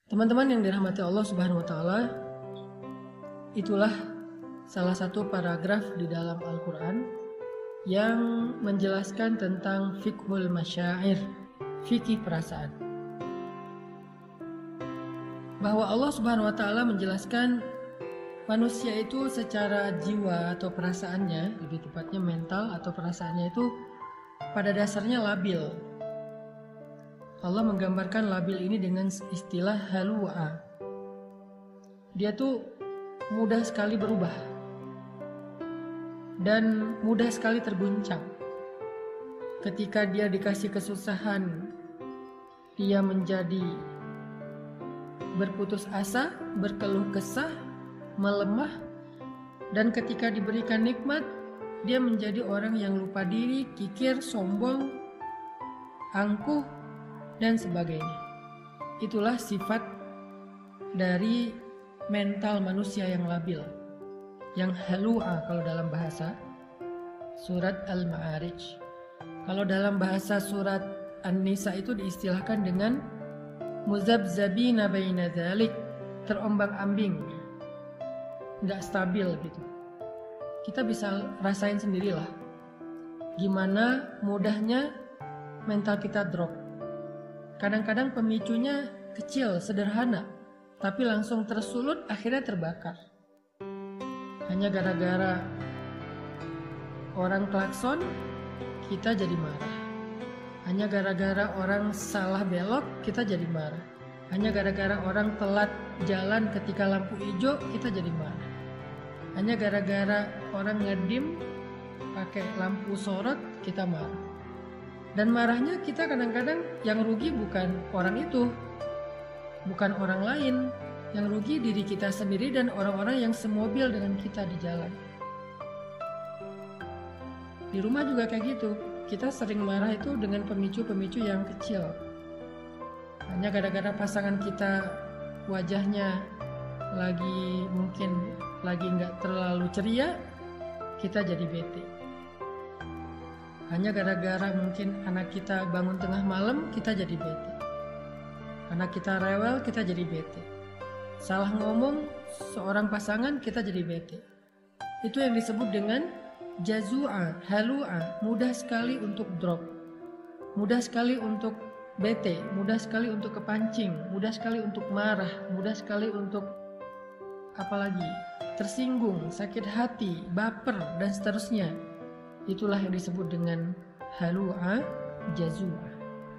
Teman-teman yang dirahmati Allah Subhanahu wa taala, itulah salah satu paragraf di dalam Al-Qur'an yang menjelaskan tentang fiqhul masyair, fikih perasaan. Bahwa Allah Subhanahu wa taala menjelaskan manusia itu secara jiwa atau perasaannya, lebih tepatnya mental atau perasaannya itu pada dasarnya labil. Allah menggambarkan labil ini dengan istilah halua. Dia tuh mudah sekali berubah dan mudah sekali terguncang. Ketika dia dikasih kesusahan, dia menjadi berputus asa, berkeluh kesah, melemah, dan ketika diberikan nikmat, dia menjadi orang yang lupa diri, kikir, sombong, angkuh, dan sebagainya. Itulah sifat dari mental manusia yang labil, yang halua kalau dalam bahasa surat Al-Ma'arij. Kalau dalam bahasa surat An-Nisa itu diistilahkan dengan muzabzabina baina dzalik, terombang-ambing, nggak stabil gitu. Kita bisa rasain sendirilah gimana mudahnya mental kita drop. Kadang-kadang pemicunya kecil, sederhana, tapi langsung tersulut, akhirnya terbakar. Hanya gara-gara orang klakson, kita jadi marah. Hanya gara-gara orang salah belok, kita jadi marah. Hanya gara-gara orang telat jalan ketika lampu hijau, kita jadi marah. Hanya gara-gara orang ngedim pakai lampu sorot, kita marah. Dan marahnya kita kadang-kadang yang rugi bukan orang itu, bukan orang lain. Yang rugi diri kita sendiri dan orang-orang yang semobil dengan kita di jalan. Di rumah juga kayak gitu. Kita sering marah itu dengan pemicu-pemicu yang kecil. Hanya gara-gara pasangan kita wajahnya mungkin lagi nggak terlalu ceria, kita jadi bete. Hanya gara-gara mungkin anak kita bangun tengah malam, kita jadi bete. Anak kita rewel, kita jadi bete. Salah ngomong seorang pasangan, kita jadi bete. Itu yang disebut dengan jazua, halua, mudah sekali untuk drop. Mudah sekali untuk bete, mudah sekali untuk kepancing, mudah sekali untuk marah, mudah sekali untuk apalagi tersinggung, sakit hati, baper, dan seterusnya. Itulah yang disebut dengan halua, jazua,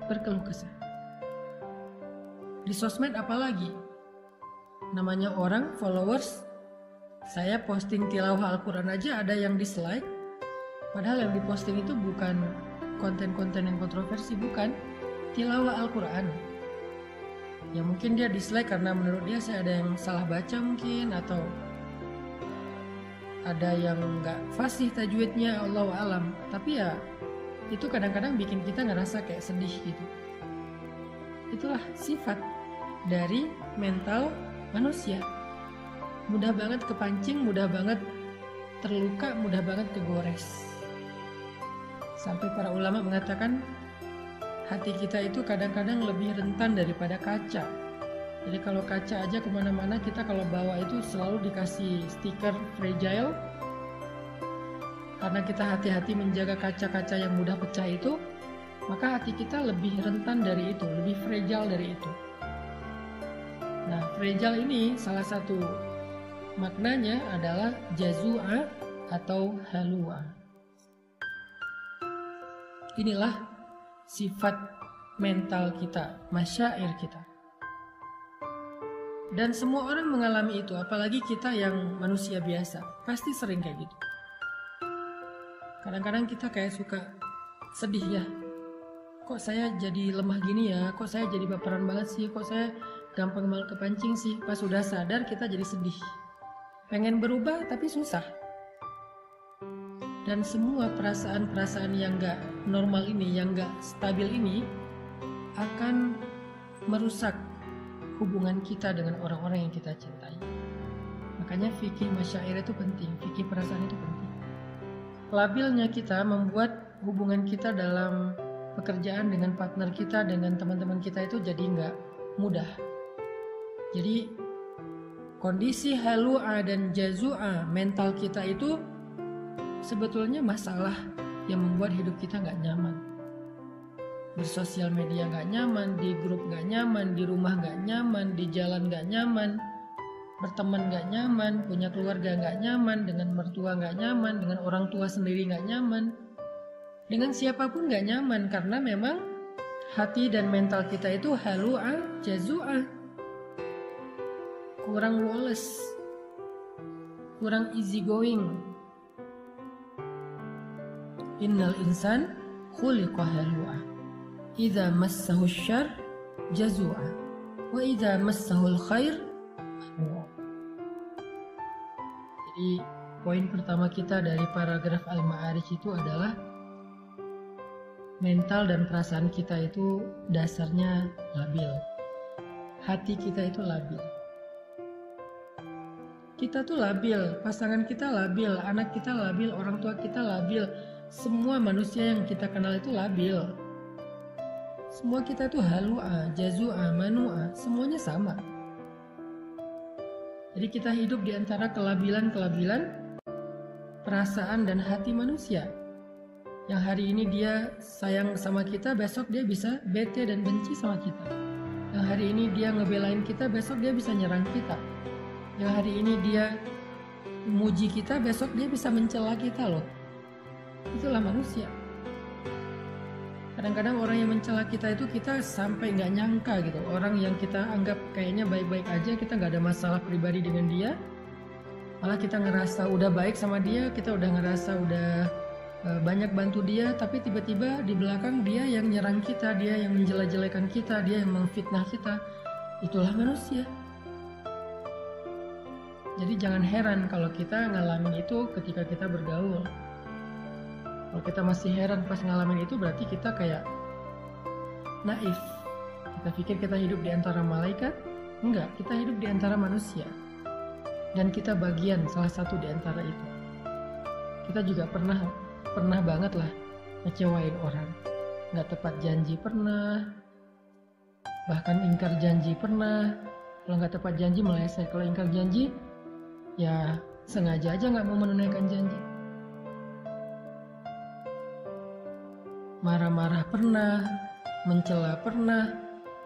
berkeluh kesah. Di sosmed apalagi? Namanya orang, followers. Saya posting tilawah Al-Quran aja ada yang dislike. Padahal yang diposting itu bukan konten-konten yang kontroversi, bukan. Tilawah Al-Quran. Ya mungkin dia dislike karena menurut dia saya ada yang salah baca mungkin, atau ada yang nggak fasih tajwidnya, Allahu alam. Tapi ya itu kadang-kadang bikin kita ngerasa kayak sedih gitu. Itulah sifat dari mental manusia. Mudah banget kepancing, mudah banget terluka, mudah banget kegores. Sampai para ulama mengatakan hati kita itu kadang-kadang lebih rentan daripada kaca. Jadi kalau kaca aja kemana-mana, kita kalau bawa itu selalu dikasih stiker fragile. Karena kita hati-hati menjaga kaca-kaca yang mudah pecah itu, maka hati kita lebih rentan dari itu, lebih fragile dari itu. Nah, fragile ini salah satu maknanya adalah jazua atau halua. Inilah sifat mental kita, masyair kita. Dan semua orang mengalami itu, apalagi kita yang manusia biasa, pasti sering kayak gitu. Kadang-kadang kita kayak suka sedih ya. Kok saya jadi lemah gini ya? Kok saya jadi baperan banget sih? Kok saya gampang banget kepancing sih? Pas sudah sadar kita jadi sedih. Pengen berubah tapi susah. Dan semua perasaan-perasaan yang gak normal ini, yang gak stabil ini akan merusak hubungan kita dengan orang-orang yang kita cintai. Makanya fikih masyair itu penting, fikih perasaan itu penting. Labilnya kita membuat hubungan kita dalam pekerjaan dengan partner kita, dengan teman-teman kita itu jadi nggak mudah. Jadi kondisi halua dan jazua mental kita itu sebetulnya masalah yang membuat hidup kita nggak nyaman. Bersosial media nggak nyaman, di grup nggak nyaman, di rumah nggak nyaman, di jalan nggak nyaman, berteman nggak nyaman, punya keluarga nggak nyaman, dengan mertua nggak nyaman, dengan orang tua sendiri nggak nyaman, dengan siapapun nggak nyaman, karena memang hati dan mental kita itu halua, jazua, kurang woles, kurang easy going. Innal insan khuliqa halua, idza massahu syarr jazua, wa idza massahul khair manua. Jadi poin pertama kita dari paragraf Al-Ma'arij itu adalah mental dan perasaan kita itu dasarnya labil. Hati kita itu labil. Kita tuh labil, pasangan kita labil, anak kita labil, orang tua kita labil. Semua manusia yang kita kenal itu labil. Semua kita tuh halua, jazua, manua, semuanya sama. Jadi kita hidup di antara kelabilan-kelabilan perasaan dan hati manusia. Yang hari ini dia sayang sama kita, besok dia bisa bete dan benci sama kita. Yang hari ini dia ngebelain kita, besok dia bisa nyerang kita. Yang hari ini dia muji kita, besok dia bisa mencela kita loh. Itulah manusia. Kadang-kadang orang yang mencela kita itu kita sampai nggak nyangka gitu. Orang yang kita anggap kayaknya baik-baik aja, kita nggak ada masalah pribadi dengan dia, malah kita ngerasa udah baik sama dia, kita udah ngerasa udah banyak bantu dia, tapi tiba-tiba di belakang dia yang nyerang kita, dia yang menjelek-jelekan kita, dia yang memfitnah kita. Itulah manusia. Jadi jangan heran kalau kita ngalamin itu ketika kita bergaul. Kalau kita masih heran pas ngalamin itu, berarti kita kayak naif. Kita pikir kita hidup di antara malaikat. Enggak, kita hidup di antara manusia. Dan kita bagian salah satu di antara itu. Kita juga pernah banget lah ngecewain orang. Nggak tepat janji pernah. Bahkan ingkar janji pernah. Kalau nggak tepat janji meleset. Kalau ingkar janji, ya sengaja aja nggak mau menunaikan janji. Marah-marah pernah, mencela pernah,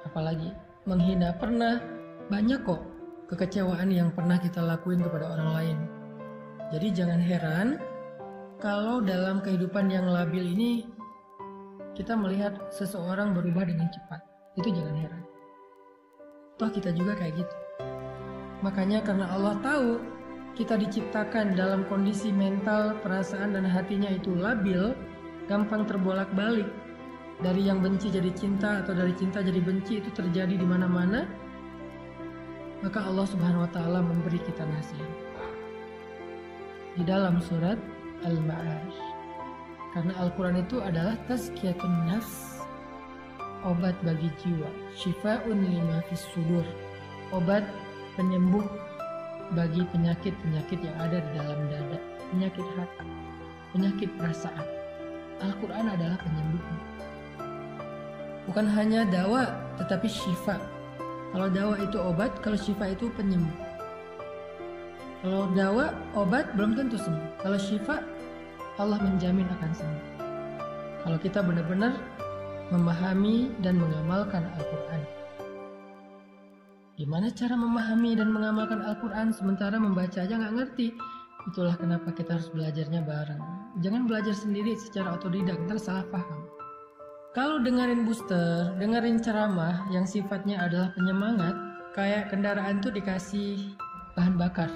apalagi menghina pernah. Banyak kok kekecewaan yang pernah kita lakuin kepada orang lain. Jadi jangan heran kalau dalam kehidupan yang labil ini kita melihat seseorang berubah dengan cepat. Itu jangan heran. Toh kita juga kayak gitu. Makanya karena Allah tahu kita diciptakan dalam kondisi mental, perasaan dan hatinya itu labil, gampang terbolak-balik, dari yang benci jadi cinta atau dari cinta jadi benci, itu terjadi di mana-mana. Maka Allah Subhanahu wa taala memberi kita nasihat di dalam surat Al-Ma'arij. Karena Al-Qur'an itu adalah tazkiyatun nafs, obat bagi jiwa, syifa'un lima fis sudur, obat penyembuh bagi penyakit-penyakit yang ada di dalam dada, penyakit hati, penyakit perasaan. Al-Quran adalah penyembuhnya. Bukan hanya dawa, tetapi syifa. Kalau dawa itu obat, kalau syifa itu penyembuh. Kalau dawa, obat belum tentu sembuh. Kalau syifa, Allah menjamin akan sembuh. Kalau kita benar-benar memahami dan mengamalkan Al-Quran. Gimana cara memahami dan mengamalkan Al-Quran sementara membaca aja nggak ngerti? Itulah kenapa kita harus belajarnya bareng. Jangan belajar sendiri secara otodidak, ntar salah paham. Kalau dengerin booster, dengerin ceramah yang sifatnya adalah penyemangat, kayak kendaraan tuh dikasih bahan bakar.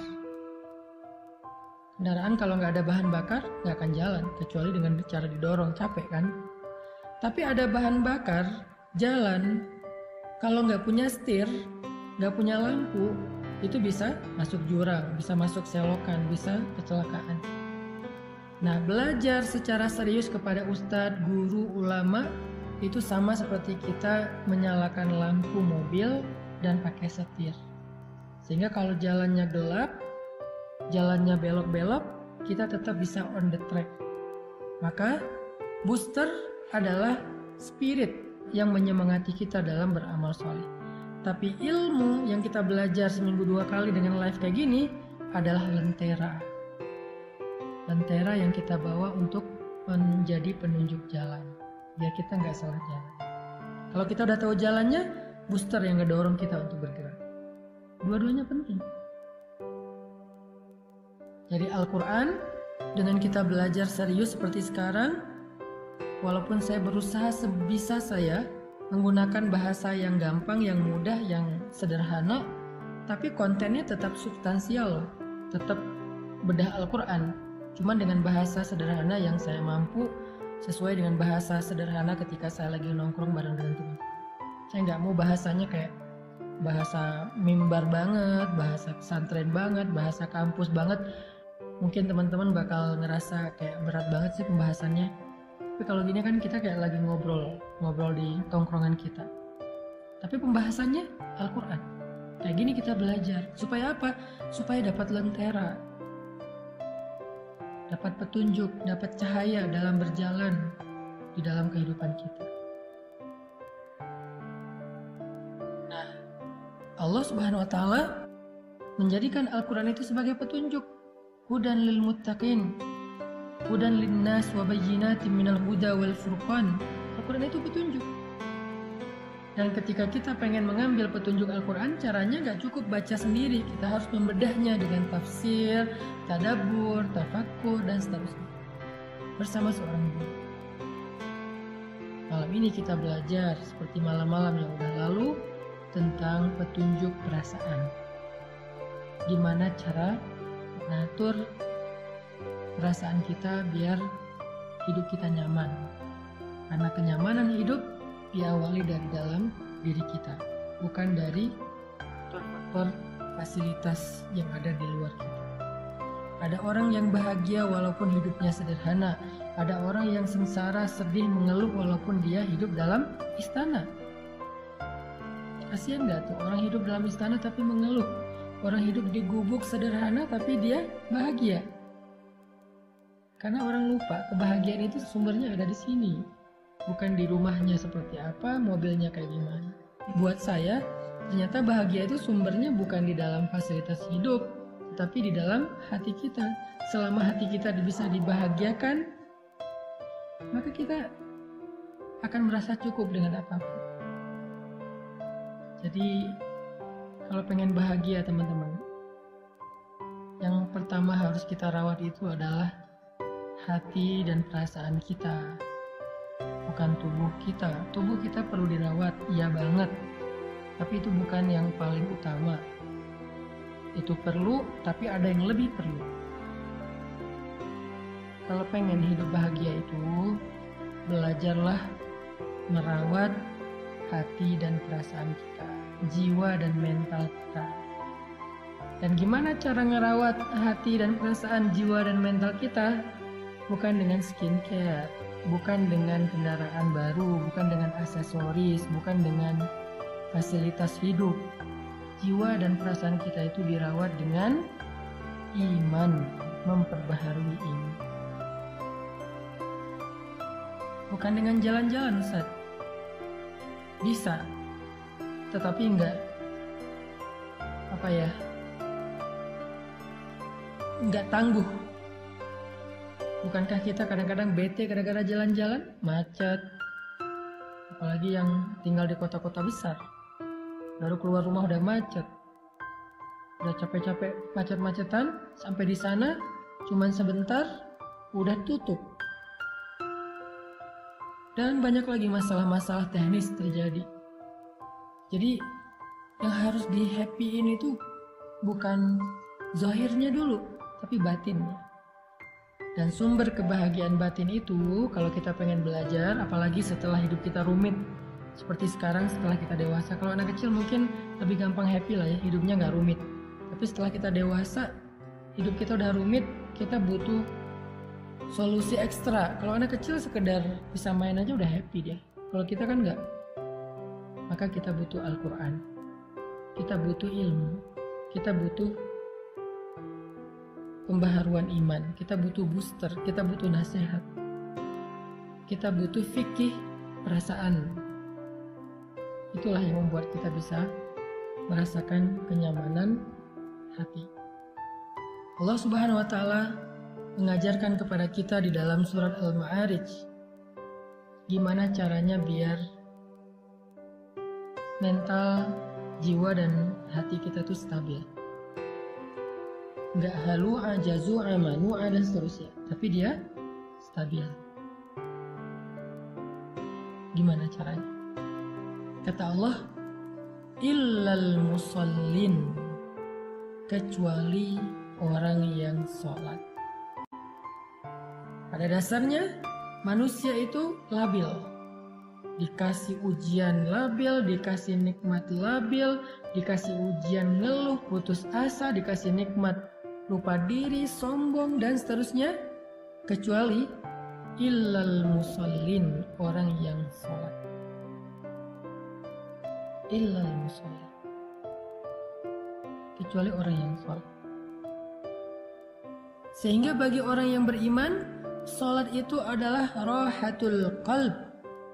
Kendaraan kalau nggak ada bahan bakar, nggak akan jalan, kecuali dengan cara didorong, capek kan? Tapi ada bahan bakar, jalan. Kalau nggak punya setir, nggak punya lampu, itu bisa masuk jurang, bisa masuk selokan, bisa kecelakaan. Nah, belajar secara serius kepada ustadz, guru, ulama, itu sama seperti kita menyalakan lampu mobil dan pakai setir. Sehingga kalau jalannya gelap, jalannya belok-belok, kita tetap bisa on the track. Maka, booster adalah spirit yang menyemangati kita dalam beramal soleh. Tapi ilmu yang kita belajar seminggu 2 kali dengan live kayak gini adalah lentera. Lentera yang kita bawa untuk menjadi penunjuk jalan, biar kita nggak salah jalan. Kalau kita udah tahu jalannya, booster yang ngedorong kita untuk bergerak. Dua-duanya penting. Jadi Al-Quran, dengan kita belajar serius seperti sekarang, walaupun saya berusaha sebisa saya menggunakan bahasa yang gampang, yang mudah, yang sederhana, tapi kontennya tetap substansial, tetap bedah Al-Quran. Cuman dengan bahasa sederhana yang saya mampu, sesuai dengan bahasa sederhana ketika saya lagi nongkrong bareng dengan teman. Saya nggak mau bahasanya kayak bahasa mimbar banget, bahasa pesantren banget, bahasa kampus banget. Mungkin teman-teman bakal ngerasa kayak berat banget sih pembahasannya. Tapi kalau gini kan kita kayak lagi ngobrol di tongkrongan kita. Tapi pembahasannya Al-Quran. Kayak gini kita belajar. Supaya apa? Supaya dapat lentera, dapat petunjuk, dapat cahaya dalam berjalan di dalam kehidupan kita. Nah, Allah Subhanahu wa Ta'ala menjadikan Al-Quran itu sebagai petunjuk. Hudan lil muttaqin, hudan linnas wa bayyinatin minal huda wal furqan. Al-Quran itu petunjuk. Dan ketika kita pengen mengambil petunjuk Al-Quran, caranya gak cukup baca sendiri. Kita harus membedahnya dengan tafsir, tadabbur, tafakkur, dan seterusnya. Bersama seorang guru. Malam ini kita belajar seperti malam-malam yang udah lalu tentang petunjuk perasaan. Gimana cara mengatur perasaan kita biar hidup kita nyaman. Karena kenyamanan hidup diawali dari dalam diri kita, bukan dari faktor fasilitas yang ada di luar kita. Ada orang yang bahagia walaupun hidupnya sederhana. Ada orang yang sengsara, sedih, mengeluh walaupun dia hidup dalam istana. Kasihan gak tuh orang hidup dalam istana tapi mengeluh. Orang hidup di gubuk sederhana tapi dia bahagia. Karena orang lupa kebahagiaan itu sumbernya ada di sini. Bukan di rumahnya seperti apa, mobilnya kayak gimana. Buat saya, ternyata bahagia itu sumbernya bukan di dalam fasilitas hidup, tetapi di dalam hati kita. Selama hati kita bisa dibahagiakan, maka kita akan merasa cukup dengan apapun. Jadi, kalau pengen bahagia teman-teman, yang pertama harus kita rawat itu adalah hati dan perasaan kita. Bukan tubuh kita. Tubuh kita perlu dirawat, iya banget. Tapi itu bukan yang paling utama. Itu perlu, tapi ada yang lebih perlu. Kalau pengen hidup bahagia itu, belajarlah merawat hati dan perasaan kita, jiwa dan mental kita. Dan gimana cara ngerawat hati dan perasaan, jiwa dan mental kita? Bukan dengan skincare, bukan dengan kendaraan baru, bukan dengan aksesoris, bukan dengan fasilitas hidup. Jiwa dan perasaan kita itu dirawat dengan iman, memperbaharui iman. Bukan dengan jalan-jalan, Ustaz. Bisa, tetapi enggak enggak tangguh. Bukankah kita kadang-kadang bete gara-gara jalan-jalan, macet, apalagi yang tinggal di kota-kota besar, baru keluar rumah udah macet, udah capek-capek macet-macetan, sampai di sana cuman sebentar udah tutup, dan banyak lagi masalah-masalah teknis terjadi. Jadi yang harus di happyin itu bukan zahirnya dulu, tapi batinnya. Dan sumber kebahagiaan batin itu kalau kita pengen belajar, apalagi setelah hidup kita rumit seperti sekarang setelah kita dewasa. Kalau anak kecil mungkin lebih gampang happy lah ya, hidupnya nggak rumit. Tapi setelah kita dewasa, hidup kita udah rumit, kita butuh solusi ekstra. Kalau anak kecil sekedar bisa main aja udah happy dia. Kalau kita kan nggak. Maka kita butuh Al-Quran, kita butuh ilmu, kita butuh pembaharuan iman, kita butuh booster, kita butuh nasihat, kita butuh fikih perasaan. Itulah yang membuat kita bisa merasakan kenyamanan hati. Allah Subhanahu wa Ta'ala mengajarkan kepada kita di dalam surat Al-Ma'arij gimana caranya biar mental, jiwa, dan hati kita tuh stabil. Nggak halu'a, jazu'a, manu'a, dan seterusnya, tapi dia stabil. Gimana caranya? Kata Allah, illal musallin, kecuali orang yang sholat. Pada dasarnya manusia itu labil, dikasih ujian labil, dikasih nikmat labil, dikasih ujian ngeluh, putus asa, dikasih nikmat lupa diri, sombong, dan seterusnya, kecuali illal musallin, orang yang sholat. Illal musallin, kecuali orang yang sholat. Sehingga bagi orang yang beriman, sholat itu adalah rahatul qalb,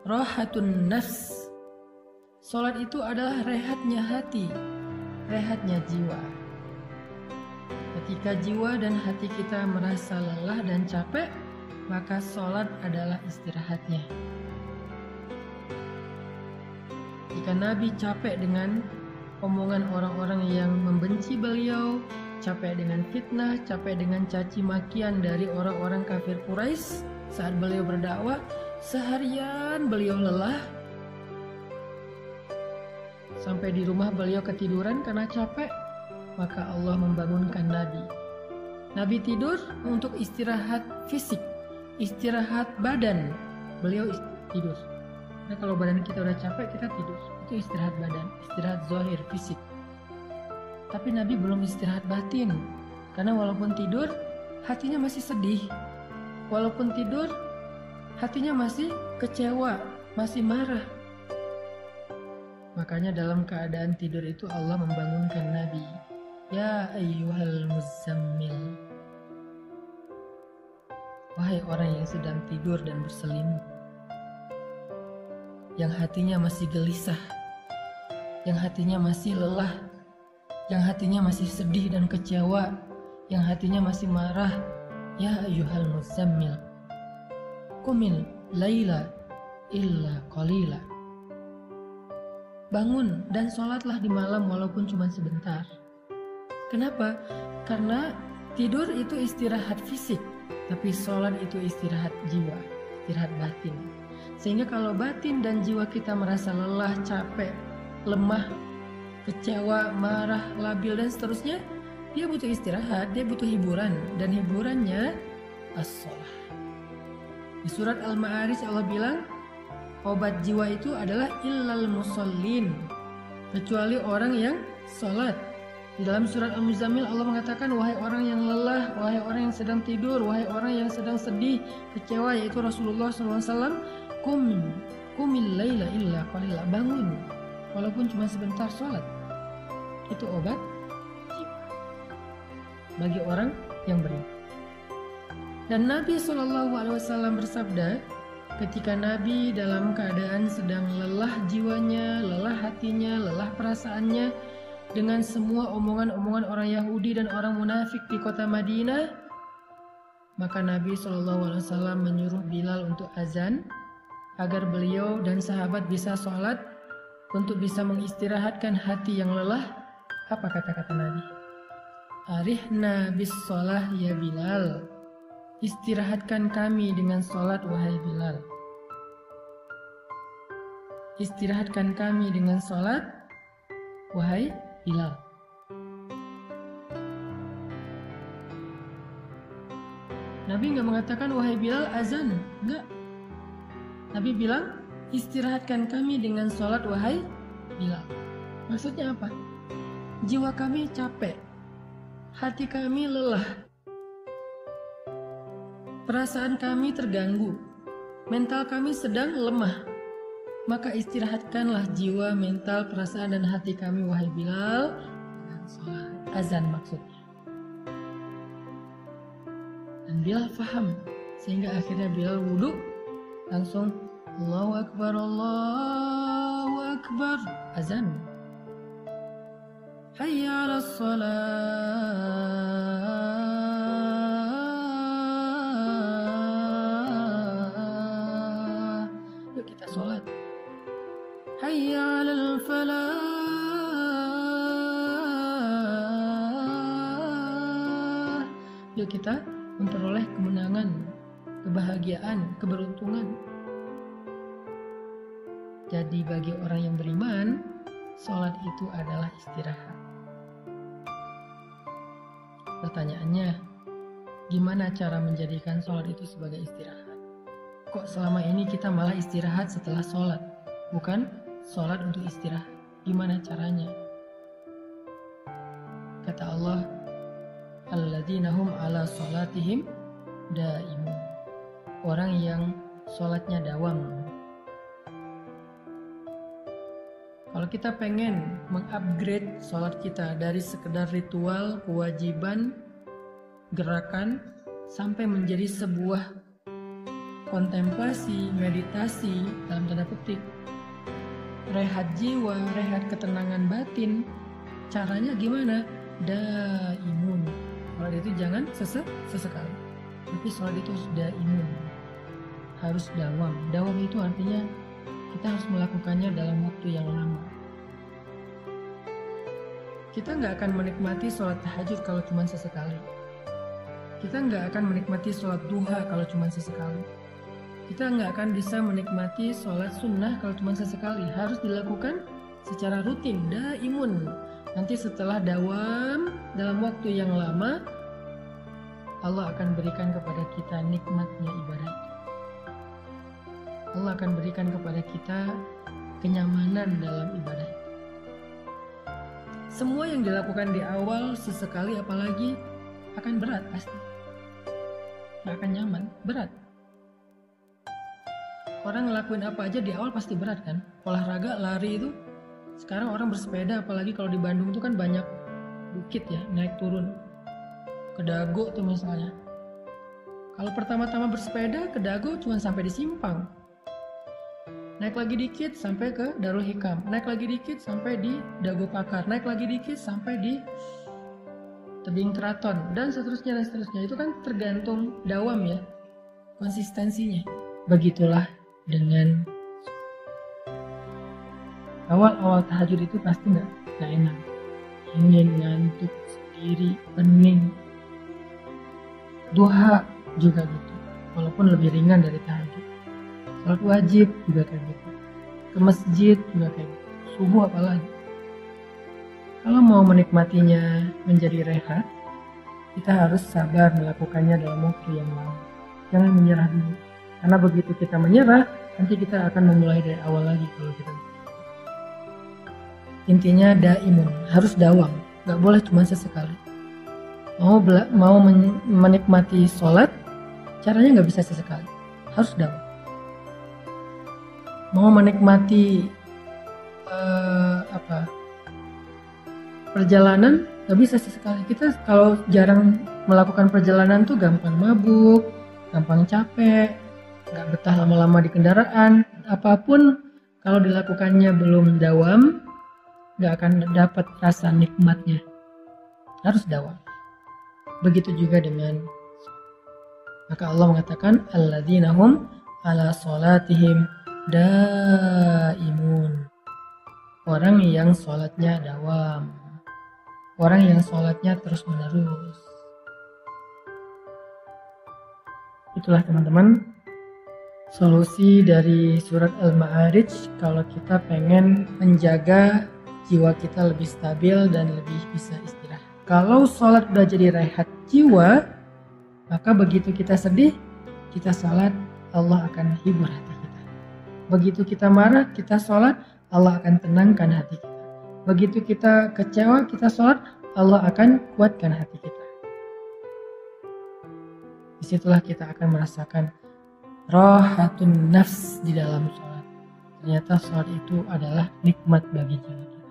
rahatun nafs. Sholat itu adalah rehatnya hati, rehatnya jiwa. Ketika jiwa dan hati kita merasa lelah dan capek, maka sholat adalah istirahatnya. Jika Nabi capek dengan omongan orang-orang yang membenci beliau, capek dengan fitnah, capek dengan caci makian dari orang-orang kafir Quraisy saat beliau berdakwah, seharian beliau lelah, sampai di rumah beliau ketiduran karena capek, maka Allah membangunkan Nabi. Nabi tidur untuk istirahat fisik, istirahat badan. Beliau tidur. Nah, kalau badan kita udah capek, kita tidur. Itu istirahat badan, istirahat zahir, fisik. Tapi Nabi belum istirahat batin. Karena walaupun tidur, hatinya masih sedih. Walaupun tidur, hatinya masih kecewa, masih marah. Makanya dalam keadaan tidur itu Allah membangunkan Nabi. Ya ayyuhal muzammil, wahai orang yang sedang tidur dan berselimut, yang hatinya masih gelisah, yang hatinya masih lelah, yang hatinya masih sedih dan kecewa, yang hatinya masih marah. Ya ayyuhal muzammil, qumil laila illa qalila. Bangun dan sholatlah di malam walaupun cuma sebentar. Kenapa? Karena tidur itu istirahat fisik, tapi sholat itu istirahat jiwa, istirahat batin. Sehingga kalau batin dan jiwa kita merasa lelah, capek, lemah, kecewa, marah, labil, dan seterusnya, dia butuh istirahat, dia butuh hiburan, dan hiburannya as-sholah. Di surat Al-Ma'arij Allah bilang, obat jiwa itu adalah illal musallin, kecuali orang yang sholat. Di dalam surat Al-Muzammil Allah mengatakan, wahai orang yang lelah, wahai orang yang sedang tidur, wahai orang yang sedang sedih, kecewa, yaitu Rasulullah SAW, kumil laila illa qalila, bangun walaupun cuma sebentar, sholat. Itu obat jiwa bagi orang yang beriman. Dan Nabi SAW bersabda, ketika Nabi dalam keadaan sedang lelah jiwanya, lelah hatinya, lelah perasaannya dengan semua omongan-omongan orang Yahudi dan orang munafik di kota Madinah, maka Nabi SAW menyuruh Bilal untuk azan agar beliau dan sahabat bisa sholat untuk bisa mengistirahatkan hati yang lelah. Apa kata-kata Nabi? Arihna bis sholah ya Bilal, istirahatkan kami dengan sholat wahai Bilal. Istirahatkan kami dengan sholat wahai Bilal. Nabi nggak mengatakan wahai Bilal azan, nggak. Nabi bilang istirahatkan kami dengan sholat wahai Bilal. Maksudnya apa? Jiwa kami capek, hati kami lelah, perasaan kami terganggu, mental kami sedang lemah. Maka istirahatkanlah jiwa, mental, perasaan, dan hati kami wahai Bilal dengan sholat. Azan maksudnya. Dan Bilal faham, sehingga akhirnya Bilal wudhu, langsung Allahu Akbar, Allahu Akbar, azan. hayya 'alas shalah. Yuk kita sholat. Hayya 'alal falah. Yuk kita memperoleh kemenangan, kebahagiaan, keberuntungan. Jadi bagi orang yang beriman, sholat itu adalah istirahat. Pertanyaannya, gimana cara menjadikan sholat itu sebagai istirahat? Kok selama ini kita malah istirahat setelah sholat, bukan sholat untuk istirahat? Gimana caranya? Kata Allah, alladzina hum ala sholatihim daimun. Orang yang sholatnya dawam. Kalau kita pengen mengupgrade sholat kita dari sekedar ritual, kewajiban, gerakan, sampai menjadi sebuah kontemplasi, meditasi, dalam tanda petik, rehat jiwa, rehat ketenangan batin, caranya gimana? Daimun. Sholat itu jangan sesekali, tapi sholat itu harus daimun, harus dawam. Dawam itu artinya kita harus melakukannya dalam waktu yang lama. Kita nggak akan menikmati sholat tahajud kalau cuma sesekali. Kita nggak akan menikmati sholat duha kalau cuma sesekali. Kita nggak akan bisa menikmati sholat sunnah kalau cuma sesekali. Harus dilakukan secara rutin, daimun. Nanti setelah dawam dalam waktu yang lama, Allah akan berikan kepada kita nikmatnya ibadah. Allah akan berikan kepada kita kenyamanan dalam ibadah. Semua yang dilakukan di awal sesekali apalagi akan berat pasti. Gak akan nyaman, berat. Orang ngelakuin apa aja di awal pasti berat kan. Olahraga, lari itu. Sekarang orang bersepeda apalagi kalau di Bandung itu kan banyak bukit ya, naik turun. Ke Dago tuh misalnya. Kalau pertama-tama bersepeda ke Dago cuma sampai di Simpang. Naik lagi dikit sampai ke Darul Hikam, naik lagi dikit sampai di Dago Pakar, naik lagi dikit sampai di Tebing Keraton, dan seterusnya dan seterusnya. Itu kan tergantung dawam ya, konsistensinya. Begitulah dengan awal-awal tahajud itu pasti nggak enak, ingin ngantuk sendiri, pening. Duha juga gitu, walaupun lebih ringan dari tahajud. Sholat wajib juga kayak gitu, ke masjid juga kayak gitu, subuh apalagi. Kalau mau menikmatinya menjadi rehat, kita harus sabar melakukannya dalam waktu yang lama. Jangan menyerah dulu, karena begitu kita menyerah, nanti kita akan memulai dari awal lagi kalau kita. Intinya daimun, harus dawam, gak boleh cuma sesekali. Mau menikmati sholat, caranya gak bisa sesekali, harus dawam. Mau menikmati perjalanan gak bisa sesekali. Kita kalau jarang melakukan perjalanan tuh gampang mabuk, gampang capek, gak betah lama-lama di kendaraan. Apapun kalau dilakukannya belum dawam, gak akan dapat rasa nikmatnya. Harus dawam. Begitu juga dengan, maka Allah mengatakan alladzina hum ala sholatihim daimun. Orang yang sholatnya dawam, orang yang sholatnya terus menerus. Itulah teman-teman solusi dari surat Al-Ma'arij kalau kita pengen menjaga jiwa kita lebih stabil dan lebih bisa istirahat. Kalau sholat udah jadi rehat jiwa, maka begitu kita sedih, kita sholat, Allah akan hibur hati kita. Begitu kita marah, kita sholat, Allah akan tenangkan hati kita. Begitu kita kecewa, kita sholat, Allah akan kuatkan hati kita. Disitulah kita akan merasakan rahatun nafs di dalam sholat. Ternyata sholat itu adalah nikmat bagi jiwa kita.